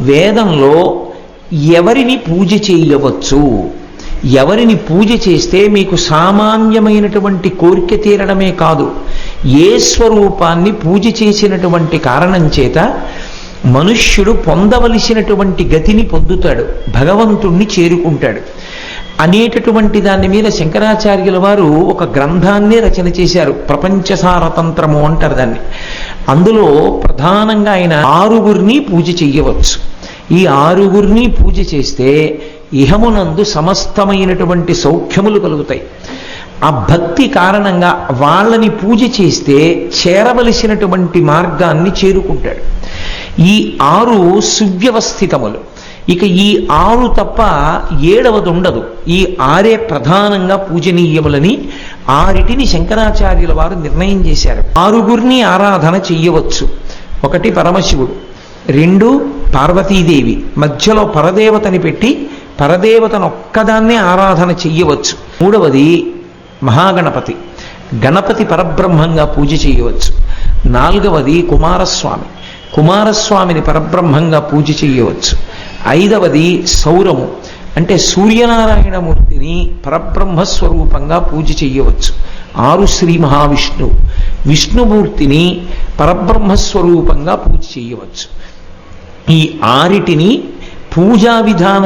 వేదంలో ఎవరిని పూజ చేయవచ్చు, ఎవరిని పూజ చేస్తే మీకు సామాన్యమైనటువంటి కోరిక తీరడమే కాదు, ఏ స్వరూపాన్ని పూజ చేసినటువంటి కారణం చేత మనుష్యుడు పొందవలసినటువంటి గతిని పొందుతాడు, భగవంతుణ్ణి చేరుకుంటాడు అనేటటువంటి దాని మీద శంకరాచార్యుల వారు ఒక గ్రంథాన్నే రచన చేశారు. ప్రపంచసారతంత్రము అంటారు దాన్ని. అందులో ప్రధానంగా ఆయన 6గురిని పూజ చెయ్యవచ్చు. ఈ 6గురిని పూజ చేస్తే ఇహమునందు సమస్తమైనటువంటి సౌఖ్యములు కలుగుతాయి. ఆ భక్తి కారణంగా వాళ్ళని పూజ చేస్తే చేరవలసినటువంటి మార్గాన్ని చేరుకుంటాడు. ఈ 6 సువ్యవస్థితములు. ఇక ఈ 6 తప్ప 7వది ఉండదు. ఈ 6 ప్రధానంగా పూజనీయములని 6టిని శంకరాచార్యుల వారు నిర్ణయం చేశారు. 6గురిని ఆరాధన చెయ్యవచ్చు. 1 పరమశివుడు, 2 పార్వతీదేవి, మధ్యలో పరదేవతని పెట్టి పరదేవతను ఒక్కదాన్నే ఆరాధన చెయ్యవచ్చు. 3వది మహాగణపతి, గణపతి పరబ్రహ్మంగా పూజ చేయవచ్చు. 4వది కుమారస్వామి, కుమారస్వామిని పరబ్రహ్మంగా పూజ చేయవచ్చు. 5వది సౌరము, అంటే సూర్యనారాయణమూర్తిని పరబ్రహ్మస్వరూపంగా పూజ చేయవచ్చు. 6 శ్రీ మహావిష్ణువు, విష్ణుమూర్తిని పరబ్రహ్మస్వరూపంగా పూజ చేయవచ్చు. ఈ 6టిని పూజా విధానం